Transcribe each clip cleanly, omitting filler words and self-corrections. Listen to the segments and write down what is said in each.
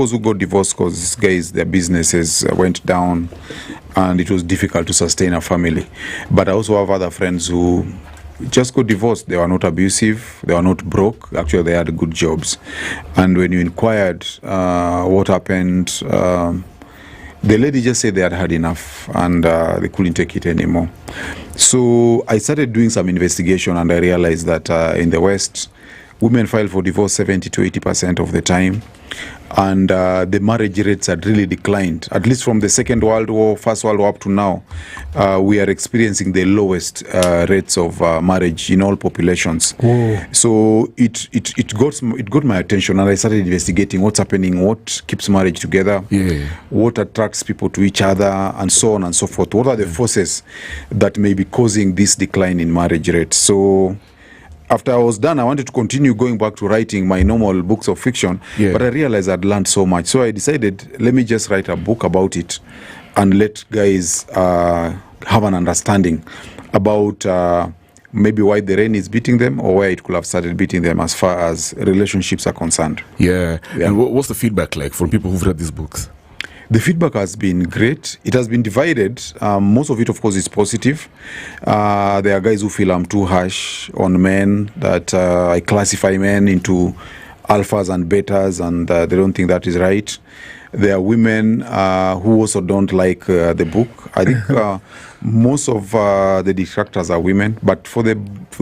those who got divorced because these guys, their businesses went down and it was difficult to sustain a family. But I also have other friends who just got divorced. They were not abusive, they were not broke. Actually, they had good jobs. And when you inquired what happened, the lady just said they had had enough and they couldn't take it anymore. So I started doing some investigation and I realized that in the West, women file for divorce 70 to 80% of the time. And the marriage rates had really declined, at least from the Second World War, First World War up to now. We are experiencing the lowest rates of marriage in all populations. Whoa. So it got my attention, and I started investigating what's happening, what keeps marriage together, what attracts people to each other, and so on and so forth. What are the forces that may be causing this decline in marriage rates? So after I was done, I wanted to continue going back to writing my normal books of fiction, but I realized I'd learned so much. So I decided, let me just write a book about it and let guys have an understanding about maybe why the rain is beating them or where it could have started beating them as far as relationships are concerned. Yeah. And what's the feedback like from people who've read these books? The feedback has been great. It has been divided. Most of it, of course, is positive. There are guys who feel I'm too harsh on men, that I classify men into alphas and betas, and they don't think that is right. There are women who also don't like the book. I think most of the detractors are women, but for the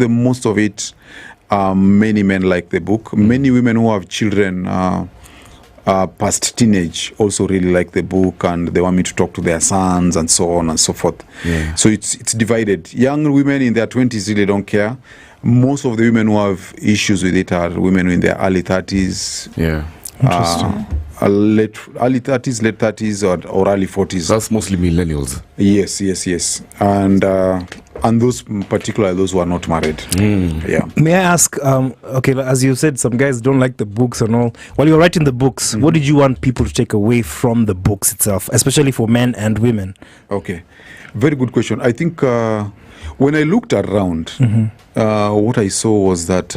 most of it, many men like the book. Many women who have children past teenage also really like the book, and they want me to talk to their sons and so on and so forth. So it's divided. Young women in their 20s really don't care. Most of the women who have issues with it are women in their early 30s. Interesting. Early 30s, late 30s, or early 40s. That's mostly millennials. Yes. And those particularly those who are not married. May I ask, okay, as you said, some guys don't like the books and all. While you're writing the books, what did you want people to take away from the books itself, especially for men and women? Okay, very good question. I think when I looked around, what I saw was that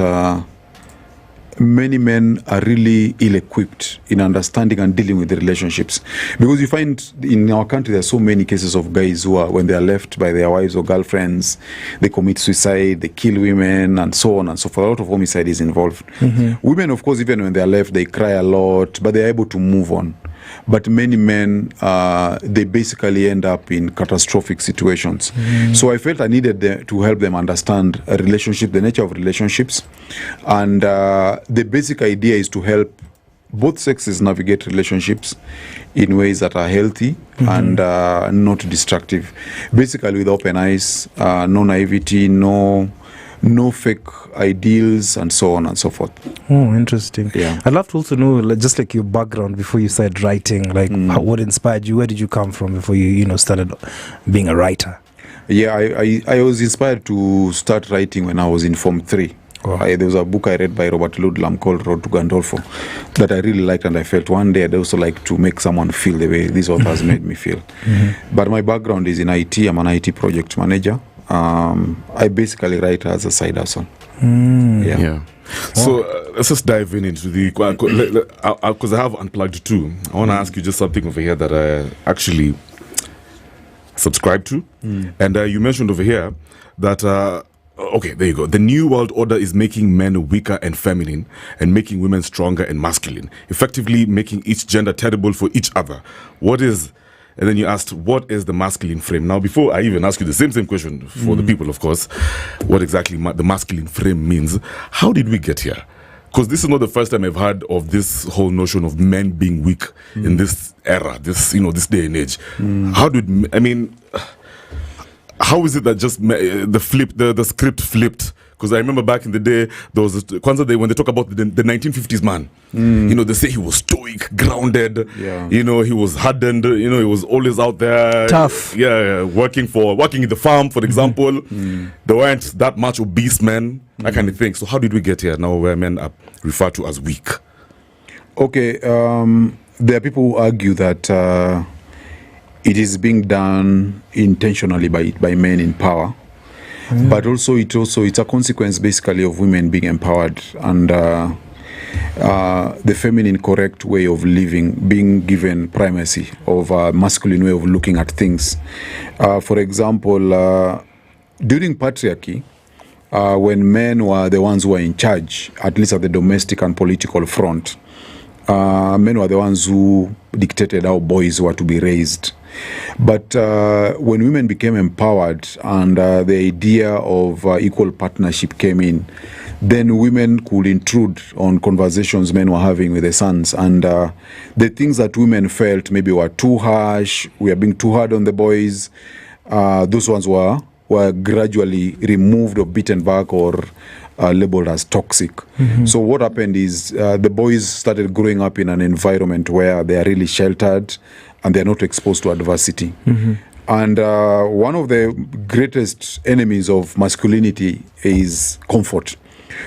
many men are really ill-equipped in understanding and dealing with the relationships. Because you find in our country there are so many cases of guys who are, when they are left by their wives or girlfriends, they commit suicide, they kill women, and so on and so forth. A lot of homicide is involved. Women, of course, even when they are left, they cry a lot, but they are able to move on. But many men, they basically end up in catastrophic situations. So I felt I needed to help them understand a relationship, the nature of relationships. And the basic idea is to help both sexes navigate relationships in ways that are healthy and not destructive. Basically with open eyes, no naivety, no fake ideals, and so on and so forth. Oh, interesting. Yeah. I'd love to also know, just like your background before you started writing, like what inspired you? Where did you come from before you started being a writer? Yeah, I was inspired to start writing when I was in Form 3. There was a book I read by Robert Ludlam called Road to Gandolfo that I really liked, and I felt one day I'd also like to make someone feel the way these authors made me feel. But my background is in IT. I'm an IT project manager. I basically write as a side hustle. So let's just dive into the, because I have Unplugged too. I want to ask you just something over here that I actually subscribe to. And you mentioned over here that okay, there you go. The new world order is making men weaker and feminine and making women stronger and masculine, effectively making each gender terrible for each other. And then you asked, what is the masculine frame? Now, before I even ask you the same question for the people, of course, what exactly the masculine frame means, how did we get here? Because this is not the first time I've heard of this whole notion of men being weak in this era, this day and age. How is it that just the script flipped? Because I remember back in the day, there was Kwanzaa Day when they talk about the 1950s man. They say he was stoic, grounded. He was hardened. He was always out there, tough. Working in the farm, for example. There weren't that much obese men, that kind of thing. So how did we get here now, where men are referred to as weak? Okay, there are people who argue that it is being done intentionally by men in power. But also it's a consequence basically of women being empowered, and the feminine correct way of living being given primacy of a masculine way of looking at things. For example, during patriarchy, when men were the ones who were in charge, at least at the domestic and political front, men were the ones who dictated how boys were to be raised. But when women became empowered and the idea of equal partnership came in, then women could intrude on conversations men were having with their sons. And the things that women felt maybe were too harsh, we are being too hard on the boys, those ones were gradually removed or beaten back or labeled as toxic. So what happened is the boys started growing up in an environment where they are really sheltered and they are not exposed to adversity. And one of the greatest enemies of masculinity is comfort.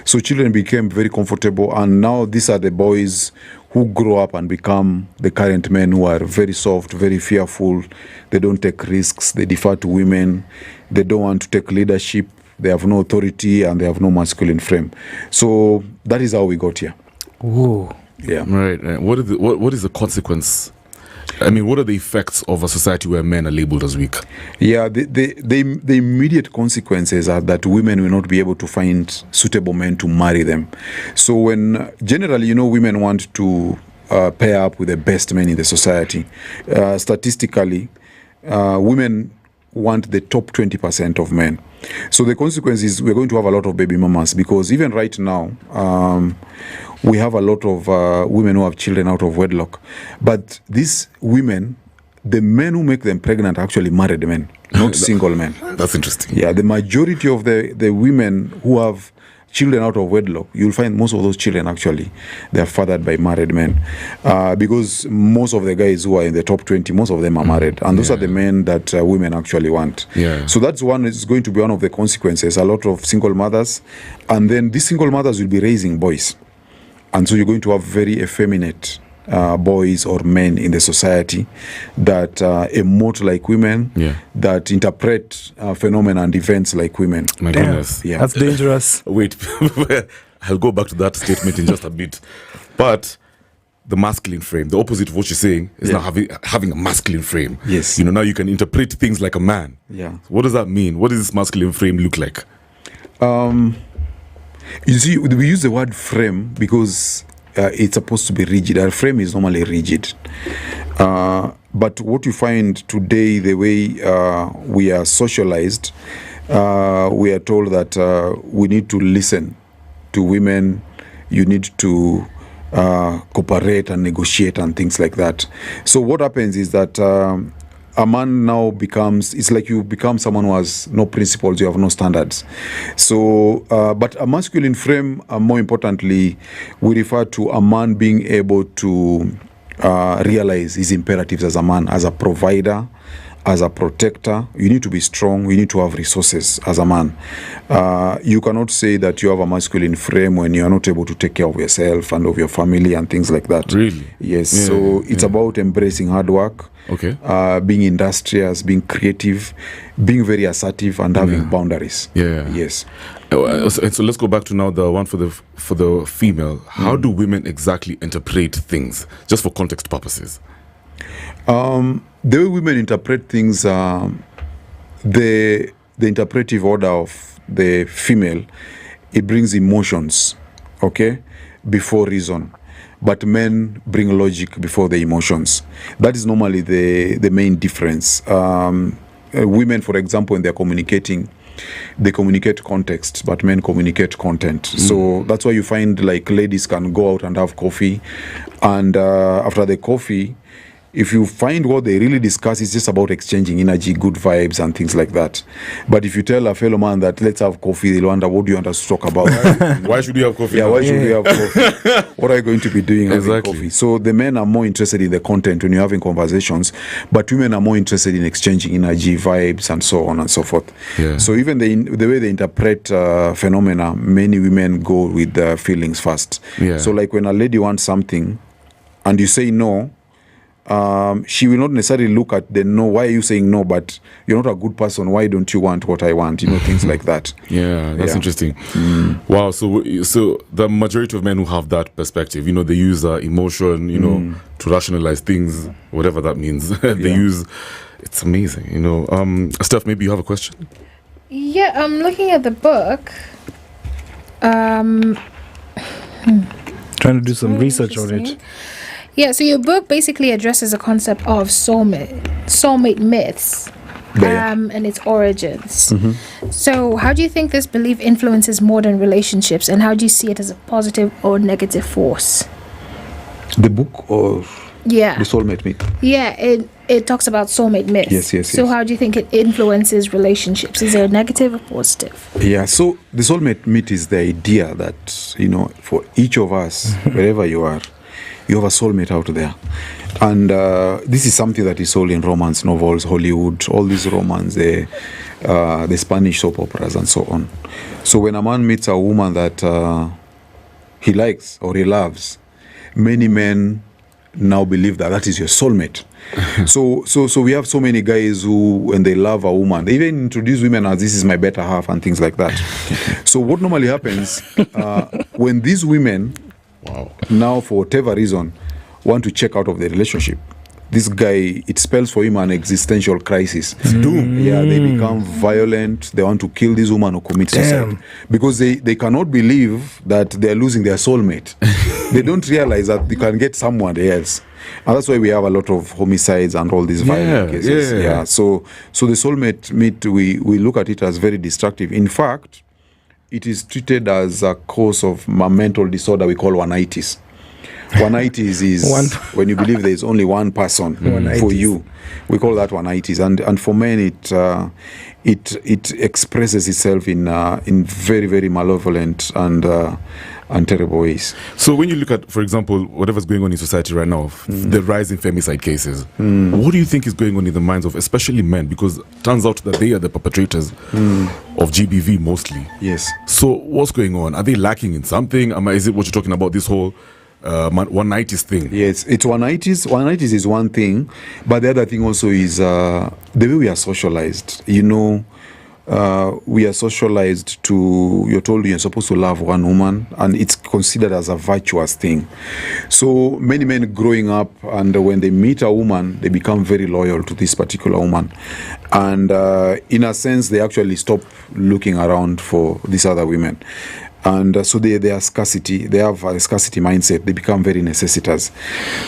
So children became very comfortable, and now these are the boys who grow up and become the current men who are very soft, very fearful. They don't take risks, they defer to women, they don't want to take leadership, they have no authority, and they have no masculine frame. So that is how we got here. Whoa. Yeah. Right. What is the consequence? I mean, what are the effects of a society where men are labeled as weak? Yeah, the immediate consequences are that women will not be able to find suitable men to marry them. So when generally, women want to pair up with the best men in the society, statistically, women want the top 20% of men. So the consequence is we're going to have a lot of baby mamas, because even right now, we have a lot of women who have children out of wedlock. But these women, the men who make them pregnant are actually married men, not single men. That's interesting. Yeah, the majority of the women who have children out of wedlock, you'll find most of those children actually, they're fathered by married men. Because most of the guys who are in the top 20, most of them are married. And those are the men that women actually want. Yeah. So that's is going to be one of the consequences, a lot of single mothers. And then these single mothers will be raising boys. And so you're going to have very effeminate boys or men in the society that emote like women, that interpret phenomena and events like women. My goodness. Yeah. That's dangerous. Wait, I'll go back to that statement in just a bit. But the masculine frame, the opposite of what you're saying, is now having a masculine frame. Yes. Now you can interpret things like a man. Yeah. What does that mean? What does this masculine frame look like? You see, we use the word frame because it's supposed to be rigid. Our frame is normally rigid. But what you find today, the way we are socialized, we are told that we need to listen to women, you need to cooperate and negotiate and things like that. So what happens is that a man now it's like you become someone who has no principles, you have no standards. So, but a masculine frame, more importantly, we refer to a man being able to realize his imperatives as a man, as a provider, as a protector. You need to be strong, you need to have resources as a man. You cannot say that you have a masculine frame when you are not able to take care of yourself and of your family and things like that. Really? Yes. So it's about embracing hard work, being industrious, being creative, being very assertive, and having boundaries. Yes. And so let's go back to now the one for the female. How do women exactly interpret things, just for context purposes? The way women interpret things, the interpretive order of the female, it brings emotions, before reason. But men bring logic before the emotions. That is normally the main difference. Women, for example, when they're communicating, they communicate context, but men communicate content. So that's why you find like ladies can go out and have coffee, and after the coffee, if you find what they really discuss is just about exchanging energy, good vibes, and things like that. But if you tell a fellow man that let's have coffee, they'll wonder, what do you want us to talk about? Why should we have coffee? Yeah, why should we have coffee? What are you going to be doing having Exactly. coffee? So the men are more interested in the content when you're having conversations, but women are more interested in exchanging energy, vibes, and so on and so forth. Yeah. So even the way they interpret phenomena, many women go with feelings first. Yeah. So like when a lady wants something and you say no, she will not necessarily look at the no, why are you saying no, but you're not a good person, why don't you want what I want, things like that. Yeah, that's interesting. Wow. So the majority of men who have that perspective, they use emotion, to rationalize things, whatever that means. They use, it's amazing. Steph, maybe you have a question? Yeah, I'm looking at the book. Trying to do some research on it. Yeah, so your book basically addresses the concept of soulmate myths, and its origins. So how do you think this belief influences modern relationships, and how do you see it as a positive or negative force? The book or the soulmate myth? Yeah, it talks about soulmate myths. Yes. So how do you think it influences relationships? Is there a negative or positive? Yeah, so the soulmate myth is the idea that, for each of us, wherever you are, you have a soulmate out there. And this is something that is sold in romance novels, Hollywood, all these romance, the Spanish soap operas and so on. So when a man meets a woman that he likes or he loves, many men now believe that is your soulmate. So we have so many guys who, when they love a woman, they even introduce women as this is my better half and things like that. So what normally happens when these women now, for whatever reason, want to check out of the relationship, this guy, it spells for him an existential crisis. It's doom. Yeah, they become violent. They want to kill this woman or commit suicide. Because they cannot believe that they're losing their soulmate. They don't realize that they can get someone else. And that's why we have a lot of homicides and all these violent cases. Yeah. So the soulmate myth, we look at it as very destructive. In fact, it is treated as a cause of a mental disorder we call one-itis. One-itis is when you believe there is only one person for you. We call that one-itis. And for men, it expresses itself in very, very malevolent and terrible ways. So when you look at, for example, whatever's going on in society right now, the rise in femicide cases, what do you think is going on in the minds of especially men? Because it turns out that they are the perpetrators of GBV mostly. Yes. So what's going on? Are they lacking in something? Is it what you're talking about, this whole one-nighties thing? Yes, it's one-nighties. One-nighties is one thing, but the other thing also is the way we are socialized. We are socialized to, you're told you're supposed to love one woman, and it's considered as a virtuous thing. So many men growing up, and when they meet a woman, they become very loyal to this particular woman. And in a sense, they actually stop looking around for these other women. And so they are scarcity. They have a scarcity mindset. They become very necessitous.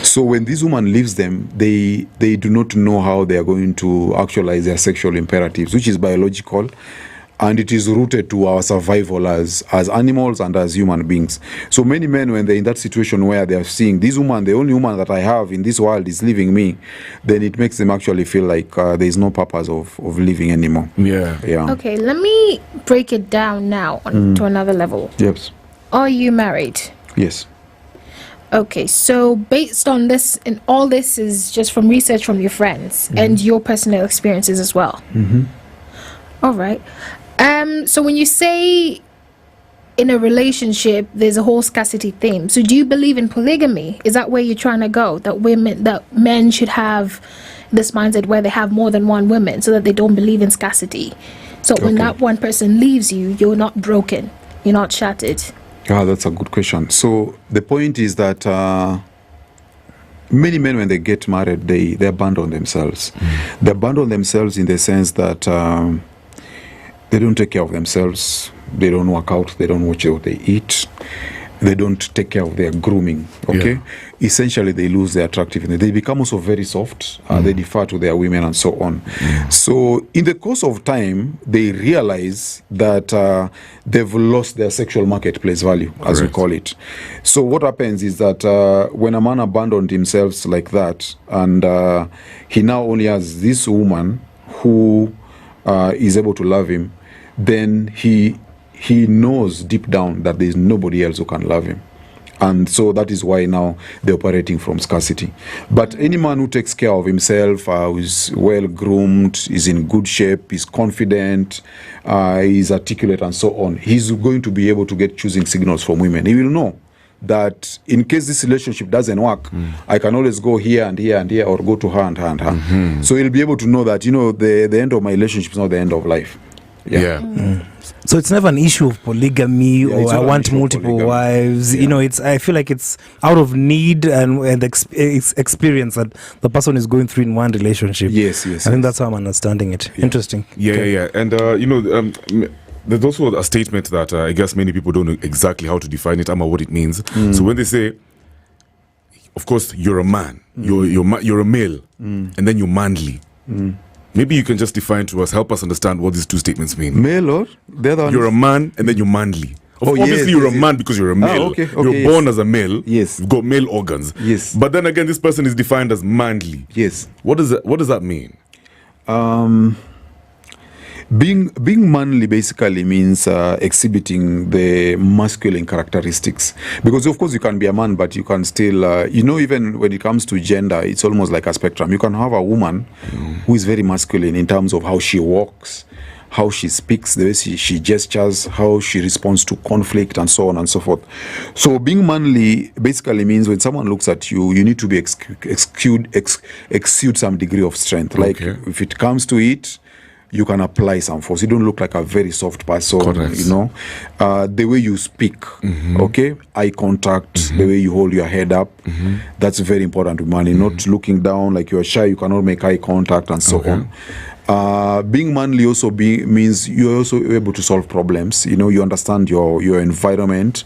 So when this woman leaves them, they do not know how they are going to actualize their sexual imperatives, which is biological, and it is rooted to our survival as animals and as human beings. So many men, when they're in that situation where they are seeing this woman, the only woman that I have in this world is leaving me, then it makes them actually feel like there is no purpose of living anymore. Yeah. Okay, let me break it down now to another level. Yes. Are you married? Yes. Okay, so based on this, and all this is just from research from your friends and your personal experiences as well. All right. So when you say in a relationship there's a whole scarcity theme, so do you believe in polygamy? Is that where you're trying to go, that men should have this mindset where they have more than one woman so that they don't believe in scarcity? So when that one person leaves you, you're not broken, you're not shattered. That's a good question. So the point is that many men, when they get married, they abandon themselves. They abandon themselves in the sense that they don't take care of themselves. They don't work out. They don't watch what they eat. They don't take care of their grooming. Okay, essentially they lose their attractiveness. They become also very soft. They defer to their women and so on. So in the course of time, they realize that they've lost their sexual marketplace value, as we call it. So what happens is that when a man abandoned himself like that, and he now only has this woman who is able to love him, then he knows deep down that there is nobody else who can love him. And so that is why now they're operating from scarcity. But any man who takes care of himself, who is well groomed, is in good shape, is confident, is articulate and so on, he's going to be able to get choosing signals from women. He will know that in case this relationship doesn't work, I can always go here and here and here, or go to her and her and her. So he'll be able to know that, you know, the end of my relationship is not the end of life. So it's never an issue of polygamy or I want multiple wives. You know, I feel like it's out of need and experience that the person is going through in one relationship. Yes. I think that's how I'm understanding it. Interesting. Yeah. And you know, there's also a statement that I guess many people don't know exactly how to define it, what it means. So when they say, of course, you're a man, you're a male, and then you're manly. Maybe you can just define to us, help us understand what these two statements mean. Male or the other one? You're a man and then you're manly. Obviously, you're a man because you're a male. You're born as a male. Yes. You've got male organs. Yes. But then again, this person is defined as manly. Yes. What does that mean? Being manly basically means exhibiting the masculine characteristics, because of course you can be a man, but you can still you know, even when it comes to gender, it's almost like a spectrum. You can have a woman who is very masculine in terms of how she walks, how she speaks, the way she gestures, how she responds to conflict, and so on and so forth. So being manly basically means when someone looks at you, you need to be exude some degree of strength. Like if it comes to it, you can apply some force. You don't look like a very soft person. Correct. You know, the way you speak, eye contact, the way you hold your head up, that's very important to manly. Not looking down like you're shy, you cannot make eye contact, and so on. Being manly also means you're also able to solve problems. You know, you understand your environment.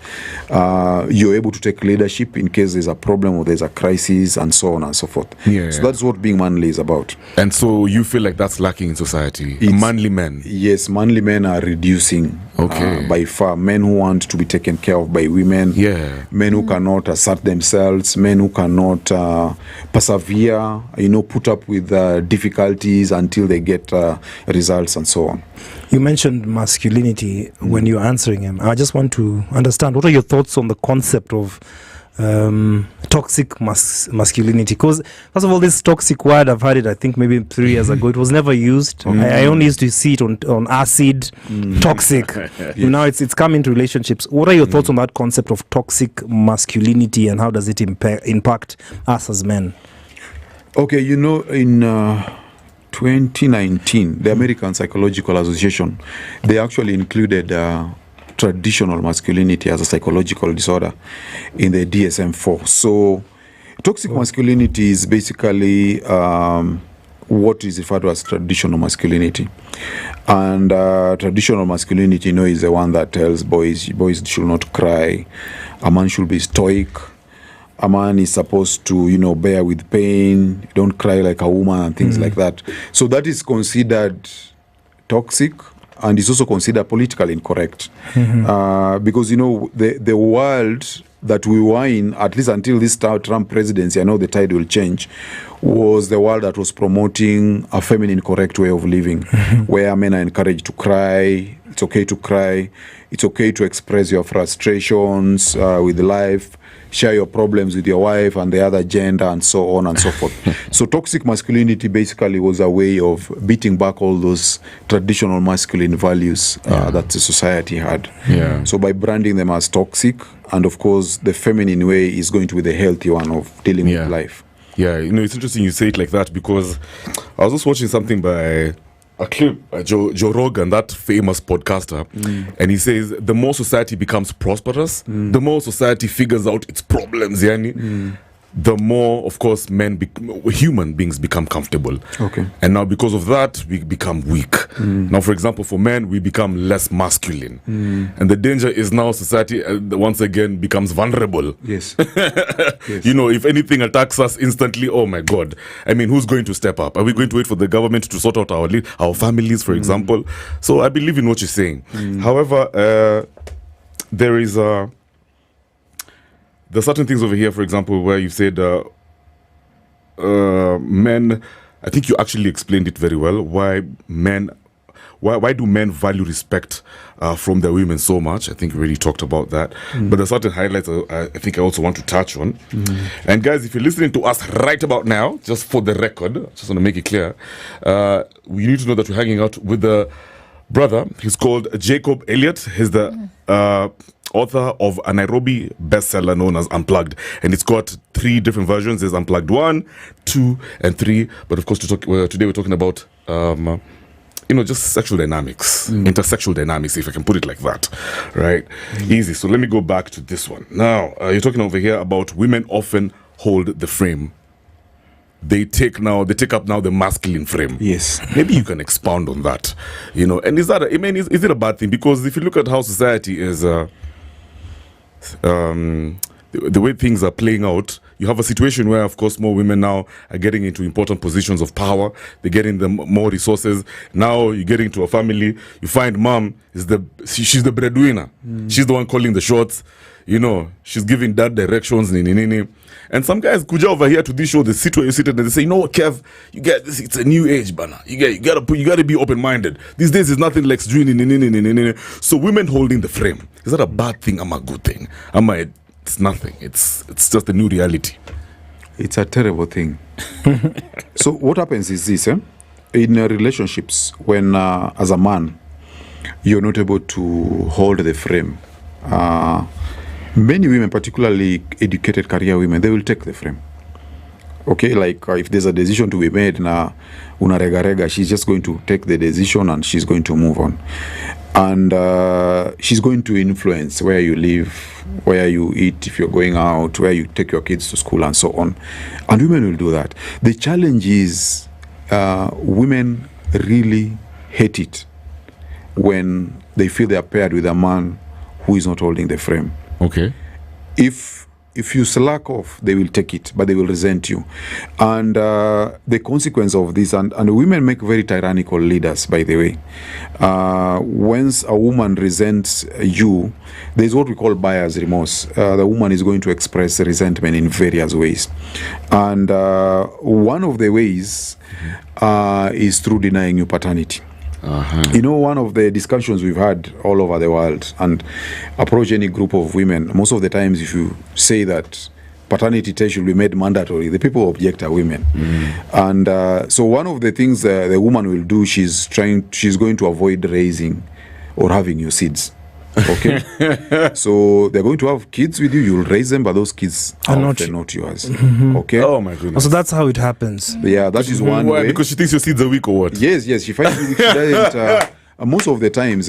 You're able to take leadership in case there's a problem or there's a crisis, and so on and so forth. So that's what being manly is about. And so you feel like that's lacking in society? Manly men? Yes, manly men are reducing by far. Men who want to be taken care of by women. Men who cannot assert themselves. Men who cannot persevere, you know, put up with difficulties until they get results, and so on. You mentioned masculinity when you were answering him. I just want to understand, what are your thoughts on the concept of toxic masculinity? Because first of all, this toxic word, I've heard it I think maybe 3 years ago. It was never used. I only used to see it on acid. Toxic. Now it's come into relationships. What are your thoughts on that concept of toxic masculinity, and how does it impact us as men? Okay, you know, in 2019, the American Psychological Association, they actually included traditional masculinity as a psychological disorder in the DSM-4. So toxic masculinity is basically what is referred to as traditional masculinity. And traditional masculinity, you know, is the one that tells boys should not cry, a man should be stoic, a man is supposed to, you know, bear with pain, don't cry like a woman, and things like that. So that is considered toxic, and is also considered politically incorrect. Because, you know, the world that we were in, at least until this Trump presidency, I know the tide will change, was the world that was promoting a feminine correct way of living, where men are encouraged to cry. It's okay to cry. It's okay to express your frustrations with life, share your problems with your wife and the other gender, and so on and so forth. So toxic masculinity basically was a way of beating back all those traditional masculine values that the society had. So by branding them as toxic, and of course the feminine way is going to be the healthy one of dealing with life. You know, it's interesting you say it like that, because I was just watching something by a clip, Joe Rogan, that famous podcaster, and he says the more society becomes prosperous, the more society figures out its problems, the more, of course, human beings become comfortable. And now because of that, we become weak. Now, for example, for men, we become less masculine. And the danger is now society once again becomes vulnerable. You know, if anything attacks us instantly, oh my God. I mean, who's going to step up? Are we going to wait for the government to sort out our families, for example? So I believe in what you're saying. However, there's certain things over here, for example, where you said men, I think you actually explained it very well, why do men value respect from their women so much? I think we already talked about that. But there's certain highlights I think I also want to touch on. And guys, if you're listening to us right about now, just for the record, just want to make it clear, you need to know that we're hanging out with the brother. He's called Jacob Aliet. He's the author of a Nairobi bestseller known as Unplugged, and it's got 3 different versions. There's Unplugged 1, 2, and 3. But of course, today we're talking about just sexual dynamics, intersexual dynamics, if I can put it like that, right? Easy. So let me go back to this one. Now, you're talking over here about women often hold the frame. They take up the masculine frame. Yes. Maybe you can expound on that, And is it a bad thing? Because if you look at how society is, the way things are playing out, you have a situation where, of course, more women now are getting into important positions of power. They're getting more resources. Now you get into a family, you find mom she's the breadwinner. She's the one calling the shots. She's giving dad directions. And some guys kuja over here to this show, they sit where you sit and they say, what, Kev, you get this. It's a new age, bana. You gotta be open-minded. These days, it's nothing like doing. So women holding the frame, is that a bad thing? Am a good thing? It's nothing. It's just a new reality. It's a terrible thing. So what happens is this, in relationships, when as a man, you're not able to hold the frame, many women, particularly educated career women, they will take the frame. Okay, like if there's a decision to be made, una rega, she's just going to take the decision and she's going to move on. And she's going to influence where you live, where you eat, if you're going out, where you take your kids to school and so on. And women will do that. The challenge is women really hate it when they feel they are paired with a man who is not holding the frame. Okay. If you slack off, they will take it, but they will resent you. And the consequence of this, and women make very tyrannical leaders, by the way. Once a woman resents you, there's what we call buyer's remorse. The woman is going to express resentment in various ways. And one of the ways is through denying you paternity. One of the discussions we've had all over the world and approach any group of women, most of the times if you say that paternity test should be made mandatory, the people object are women. And so one of the things the woman will do, she's going to avoid raising or having your seeds. Okay. So they're going to have kids with you, you'll raise them, but those kids are not yours. Okay. Oh my goodness. So that's how it happens. Yeah, that is one way. Because she thinks your seeds are weak or what? Yes, she finds she doesn't. Most of the times,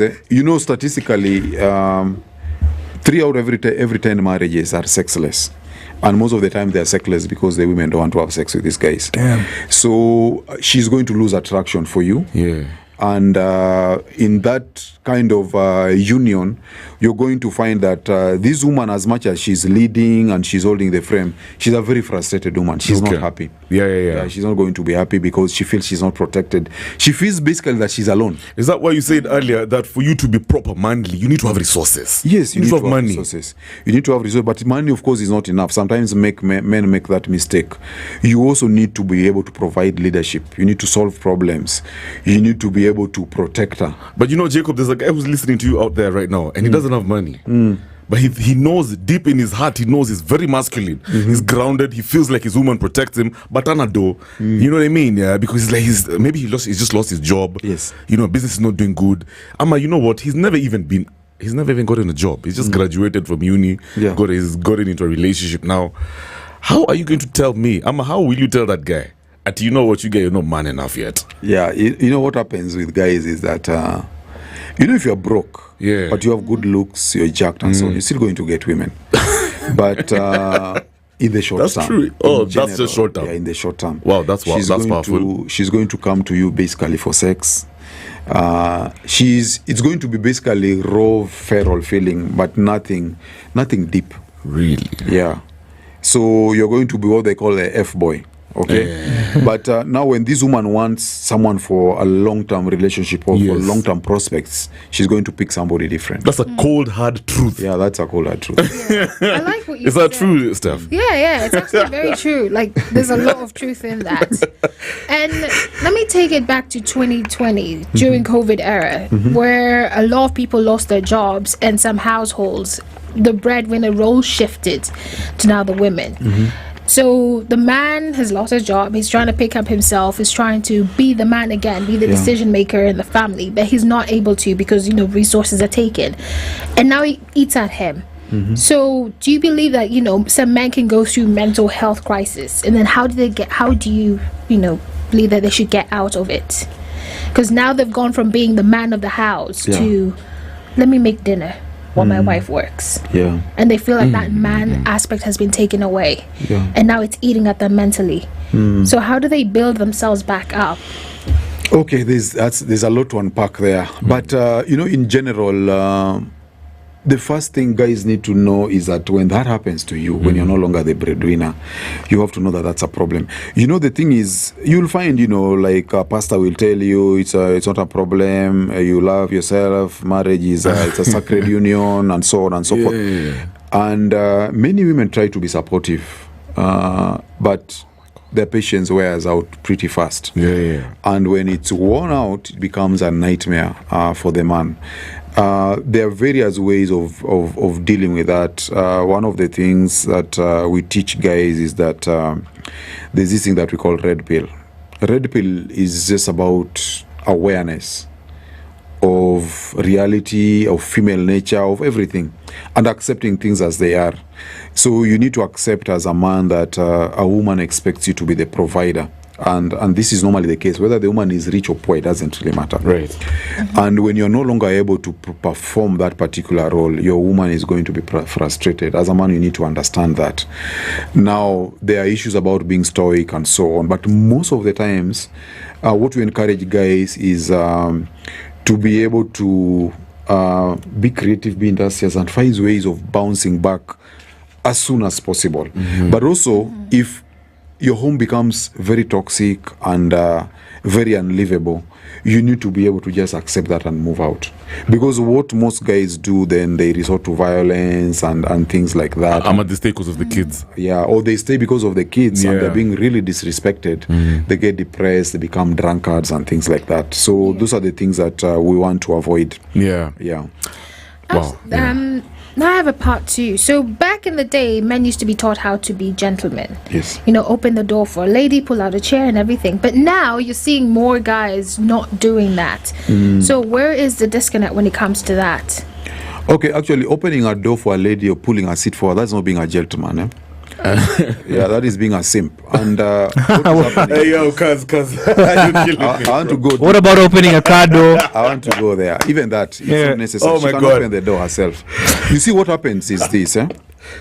statistically, 3 out of every 10 marriages are sexless. And most of the time they are sexless because the women don't want to have sex with these guys. Damn. So she's going to lose attraction for you. Yeah. And in that kind of union, you're going to find that this woman, as much as she's leading and she's holding the frame, she's a very frustrated woman. She's not happy. Yeah. She's not going to be happy because she feels she's not protected. She feels basically that she's alone. Is that why you said earlier that for you to be proper manly, you need to have resources? Yes, you need to have money. Resources. You need to have resources, but money, of course, is not enough. Sometimes men make that mistake. You also need to be able to provide leadership. You need to solve problems. You need to be able to protect her. But Jacob, there's a guy who's listening to you out there right now, and he doesn't have money. But he knows deep in his heart, he knows he's very masculine. He's grounded. He feels like his woman protects him. But Anado, you know what I mean? Yeah, because maybe he's just lost his job. Yes. Business is not doing good. You know what? He's never even gotten a job. He's just graduated from uni. Yeah. He's gotten into a relationship now. How are you going to tell me? How will you tell that guy? You know what, you're not man enough yet. Yeah, you know what happens with guys is that if you're broke, but you have good looks, you're jacked and so on, you're still going to get women. But in the short term. That's true. That's the short term. Yeah, in the short term. Wow, that's powerful. She's going to come to you basically for sex. It's going to be basically raw, feral feeling, but nothing deep. Really? Yeah. So you're going to be what they call a F-boy. Okay. But now when this woman wants someone for a long-term relationship or for long-term prospects, she's going to pick somebody different. That's a cold, hard truth. Yeah, that's a cold, hard truth. I like what you Is said. that true, Steph? Yeah, it's actually very true. Like, there's a lot of truth in that. And let me take it back to 2020, during COVID era, where a lot of people lost their jobs and some households, the breadwinner role shifted to now the women. So the man has lost his job. He's trying to pick up himself. He's trying to be the man again, be the decision maker in the family, but he's not able to because resources are taken, and now he eats at him. So do you believe that some men can go through mental health crisis, and then how do you believe that they should get out of it? Because now they've gone from being the man of the house to let me make dinner while my wife works, and they feel like that man aspect has been taken away, and now it's eating at them mentally. So how do they build themselves back up? Okay, there's a lot to unpack there, but in general, the first thing guys need to know is that when that happens to you, when you're no longer the breadwinner, you have to know that that's a problem. The thing is, you'll find, like a pastor will tell you it's not a problem, you love yourself, marriage is it's a sacred union, and so on and so forth. And many women try to be supportive, but their patience wears out pretty fast. And when it's worn out, it becomes a nightmare for the man. There are various ways of dealing with that. One of the things that we teach guys is that there's this thing that we call red pill. Red pill is just about awareness of reality, of female nature, of everything, and accepting things as they are. So you need to accept as a man that a woman expects you to be the provider. And this is normally the case. Whether the woman is rich or poor, it doesn't really matter. Right. And when you're no longer able to perform that particular role, your woman is going to be frustrated. As a man, you need to understand that. Now, there are issues about being stoic and so on. But most of the times, what we encourage guys is to be able to be creative, be industrious, and find ways of bouncing back as soon as possible. But also, if your home becomes very toxic and very unlivable, you need to be able to just accept that and move out. Because what most guys do, then they resort to violence and things like that. I'm at the stay because of the kids. Yeah, or they stay because of the kids and they're being really disrespected. They get depressed, they become drunkards and things like that. So those are the things that we want to avoid. Yeah. Wow. Now I have a part two. So back in the day, men used to be taught how to be gentlemen. Yes. Open the door for a lady, pull out a chair and everything. But now you're seeing more guys not doing that. So where is the disconnect when it comes to that? Okay, actually, opening a door for a lady or pulling a seat for her, that's not being a gentleman, eh? That is being a simp. And hey, yo, cuz I want to go. What about opening a car door? I want to go there. Even that, it's not necessary. Oh my she can God. open the door herself. You see, what happens is this, eh?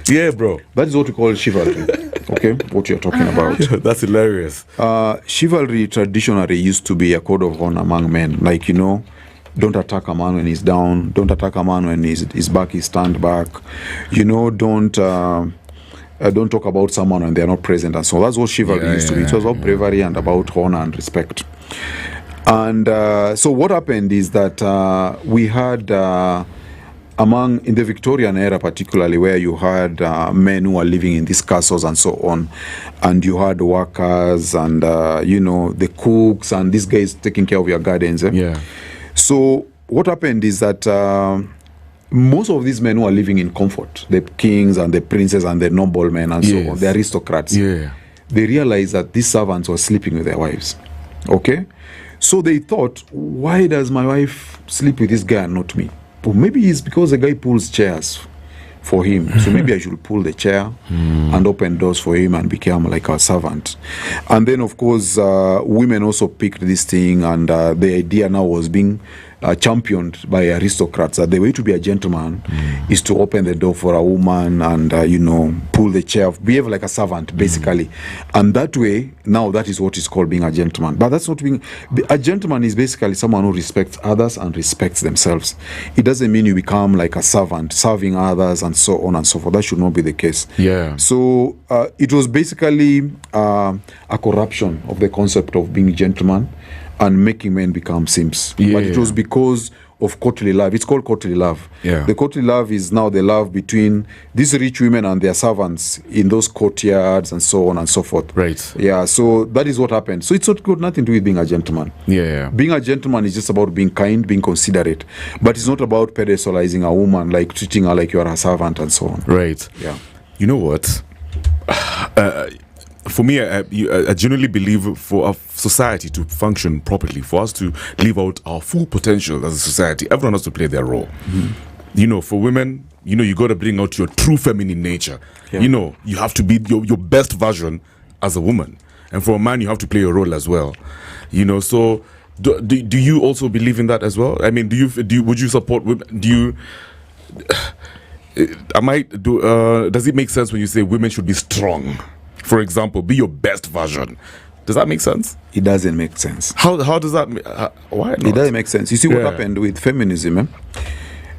Yeah, bro. That is what we call chivalry. Okay, what you're talking about. That's hilarious. Chivalry traditionally used to be a code of honor among men. Like, don't attack a man when he's down. Don't attack a man when his back is turned back. Don't talk about someone when they're not present. And so that's what chivalry used to be. It was about bravery and about honor and respect. And so what happened is that we had, in the Victorian era particularly, where you had men who were living in these castles and so on, and you had workers and, the cooks and these guys taking care of your gardens. So what happened is that most of these men who are living in comfort, the kings and the princes and the noblemen and so on, the aristocrats, they realized that these servants were sleeping with their wives. Okay? So they thought, why does my wife sleep with this guy and not me? Well, maybe it's because the guy pulls chairs for him. So maybe I should pull the chair and open doors for him and become like a servant. And then, of course, women also picked this thing, and the idea now was being championed by aristocrats that the way to be a gentleman is to open the door for a woman and, pull the chair, behave like a servant, basically. And that way, now that is what is called being a gentleman. But that's not being... A gentleman is basically someone who respects others and respects themselves. It doesn't mean you become like a servant, serving others and so on and so forth. That should not be the case. So it was basically a corruption of the concept of being a gentleman and making men become simps. But it was because of courtly love. It's called courtly love. The courtly love is now the love between these rich women and their servants in those courtyards and so on and so forth. So that is what happened. So it's not got nothing to do with being a gentleman. Being a gentleman is just about being kind, being considerate. But it's not about pedestalizing a woman, like treating her like you are a servant and so on. You know what? For me, I genuinely believe for a society to function properly, for us to live out our full potential as a society, everyone has to play their role. You know, for women, you know, you got to bring out your true feminine nature. Yeah. You know, you have to be your best version as a woman. And for a man, you have to play your role as well. You know, so do you also believe in that as well? I mean, would you support women? Does it make sense when you say women should be strong? For example, be your best version. Does that make sense? It doesn't make sense. How does that? Why not? It doesn't make sense. You see what happened with feminism?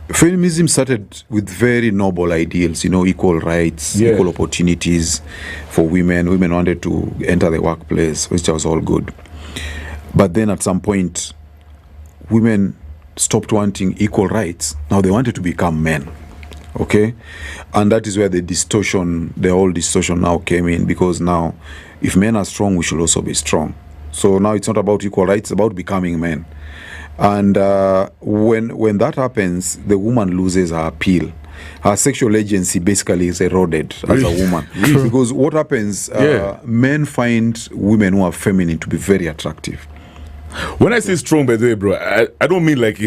Feminism started with very noble ideals, you know, equal rights, equal opportunities for women. Women wanted to enter the workplace, which was all good. But then at some point, women stopped wanting equal rights. Now they wanted to become men. Okay? And that is where the whole distortion now came in, because now if men are strong, we should also be strong. So now it's not about equal rights, it's about becoming men. And when that happens, the woman loses her appeal. Her sexual agency basically is eroded as a woman. Because what happens, men find women who are feminine to be very attractive. When I say strong, by the way, bro, I don't mean like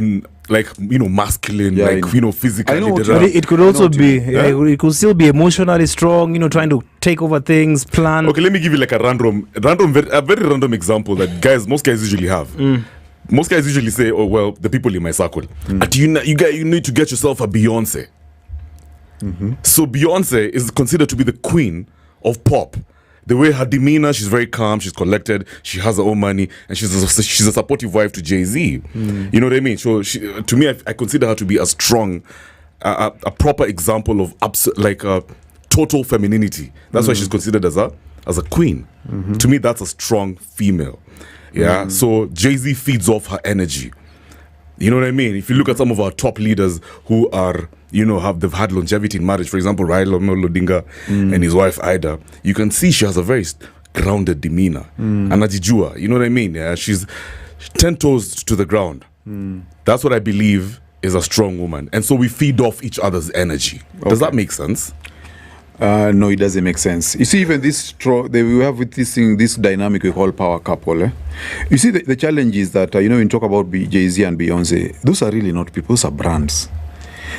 masculine, physically. But it could also be, it could still be emotionally strong, trying to take over things, plan. Okay, let me give you like a very random example that most guys usually have. Most guys usually say, oh, well, the people in my circle. You need to get yourself a Beyonce. So Beyonce is considered to be the queen of pop. The way her demeanor, she's very calm, she's collected, she has her own money, and she's a supportive wife to Jay-Z. You know what I mean? So to me, I consider her to be a strong, a proper example of total femininity. That's why she's considered as a queen. To me, that's a strong female. Yeah. So Jay-Z feeds off her energy. You know what I mean? If you look at some of our top leaders who are, they've had longevity in marriage, for example, Raila Odinga and his wife Ida, you can see she has a very grounded demeanor. Anajijua, you know what I mean? Yeah, she's 10 toes to the ground. That's what I believe is a strong woman. And so we feed off each other's energy. Does that make sense? No, it doesn't make sense. You see, even we have with this dynamic we call power couple. You see, the challenge is that, when you talk about Jay-Z and Beyonce, those are really not people, those are brands.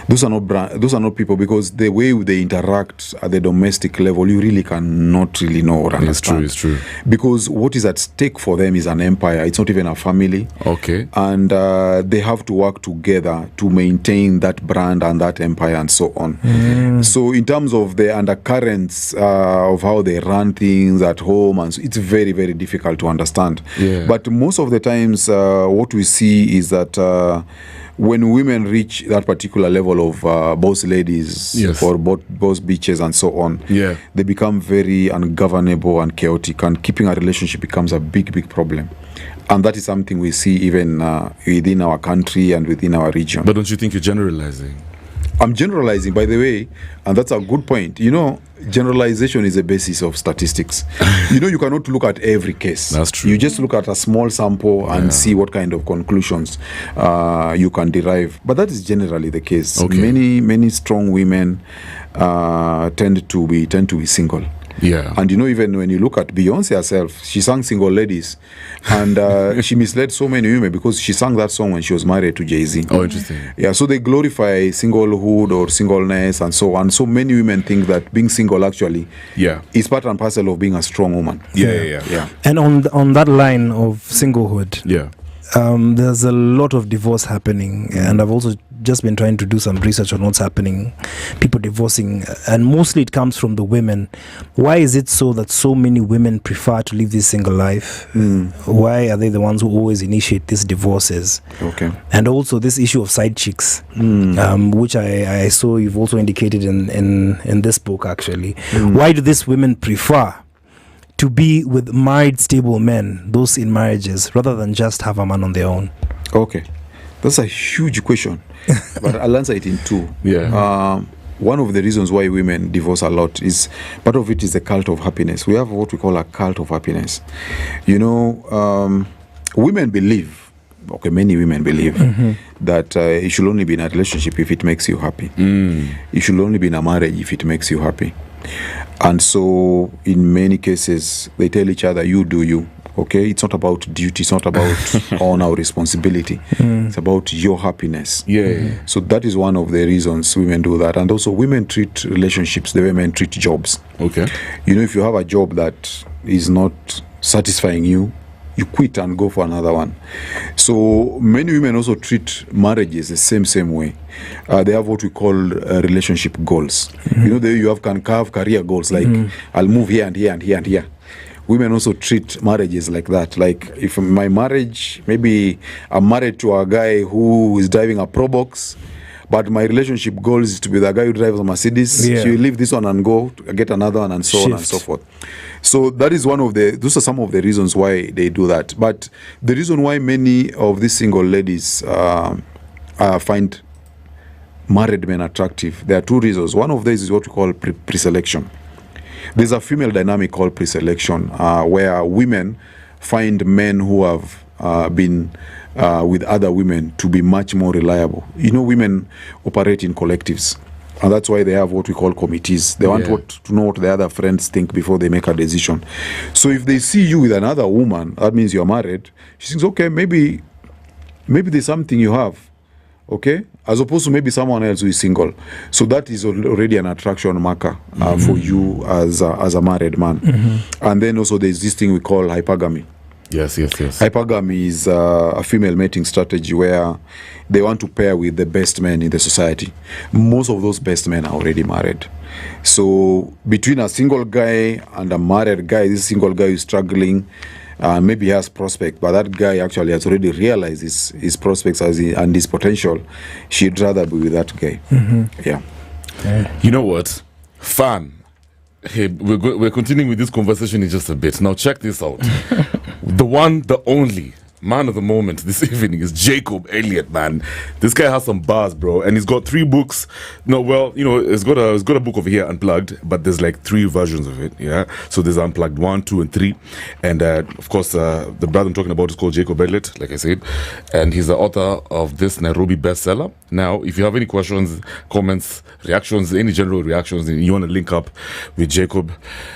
Those are not people, because the way they interact at the domestic level, you really cannot really know or understand. It's true. Because what is at stake for them is an empire. It's not even a family. Okay. And they have to work together to maintain that brand and that empire and so on. So in terms of the undercurrents of how they run things at home, and so it's very, very difficult to understand. Yeah. But most of the times, what we see is that when women reach that particular level of boss ladies for both beaches and so on, they become very ungovernable and chaotic, and keeping a relationship becomes a big, big problem. And that is something we see even within our country and within our region. But don't you think you're generalizing? I'm generalizing, by the way, and that's a good point. Generalization is the basis of statistics. You cannot look at every case. That's true. You just look at a small sample and see what kind of conclusions you can derive. But that is generally the case. Okay. Many strong women tend to be single. Yeah. And even when you look at Beyonce herself, she sang Single Ladies, and she misled so many women because she sang that song when she was married to Jay-Z. Oh, interesting. Yeah, so they glorify singlehood or singleness and so on. So many women think that being single actually is part and parcel of being a strong woman. Yeah. And on that line of singlehood, there's a lot of divorce happening, and I've also just been trying to do some research on what's happening, people divorcing, and mostly it comes from the women. Why is it so that so many women prefer to live this single life? Why are they the ones who always initiate these divorces? Okay. And also this issue of side chicks, which I saw you've also indicated in this book actually. Why do these women prefer to be with married, stable men, those in marriages, rather than just have a man on their own? Okay. That's a huge question, but I'll answer it in two. One of the reasons why women divorce a lot is, part of it is the cult of happiness. We have what we call a cult of happiness. Women believe, many women believe that you should only be in a relationship if it makes you happy. You should only be in a marriage if it makes you happy. And so in many cases, they tell each other, you do you. Okay, it's not about duty, it's not about honor or responsibility. It's about your happiness. Yeah. So that is one of the reasons women do that. And also women treat relationships the way men treat jobs. Okay. You know, if you have a job that is not satisfying you, you quit and go for another one. So many women also treat marriages the same way. They have what we call relationship goals. You know, you can have career goals like I'll move here and here and here and here. Women also treat marriages like that. Like if my marriage, maybe I'm married to a guy who is driving a Pro Box, but my relationship goal is to be the guy who drives a Mercedes. Yeah. So you leave this one and go get another one and so on and so forth. So that is those are some of the reasons why they do that. But the reason why many of these single ladies find married men attractive, there are two reasons. One of these is what we call pre-selection. There's a female dynamic called pre-selection, where women find men who have been with other women to be much more reliable. You know, women operate in collectives, and that's why they have what we call committees. They want to know what the other friends think before they make a decision. So if they see you with another woman, that means you're married. She thinks, okay, maybe there's something you have. Okay, as opposed to maybe someone else who is single. So that is already an attraction marker for you as a married man. And then also there's this thing we call hypergamy. Yes. Hypergamy is a female mating strategy where they want to pair with the best men in the society. Most of those best men are already married. So between a single guy and a married guy, this single guy is struggling. Maybe he has prospect, but that guy actually has already realized his prospects and his potential. She'd rather be with that guy. Yeah. You know what? Fun. Hey, we're continuing with this conversation in just a bit. Now check this out. The one, the only man of the moment this evening is Jacob Aliet, man. This guy has some bars, bro, and he's got 3 books. No, well, you know, he's got a book over here, Unplugged, but there's like 3 versions of it, yeah? So there's Unplugged 1, 2, and 3. And of course, the brother I'm talking about is called Jacob Aliet, like I said, and he's the author of this Nairobi bestseller. Now, if you have any questions, comments, reactions, any general reactions, and you want to link up with Jacob,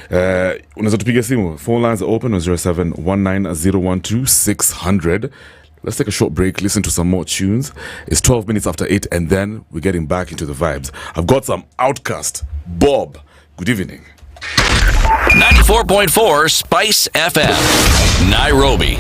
unaweza tupiga simu. Phone lines are open on 0719012600. Let's take a short break, listen to some more tunes. It's 12 minutes after 8, and then we're getting back into the vibes. I've got some Outcast. Bob, good evening. 94.4 Spice FM, Nairobi.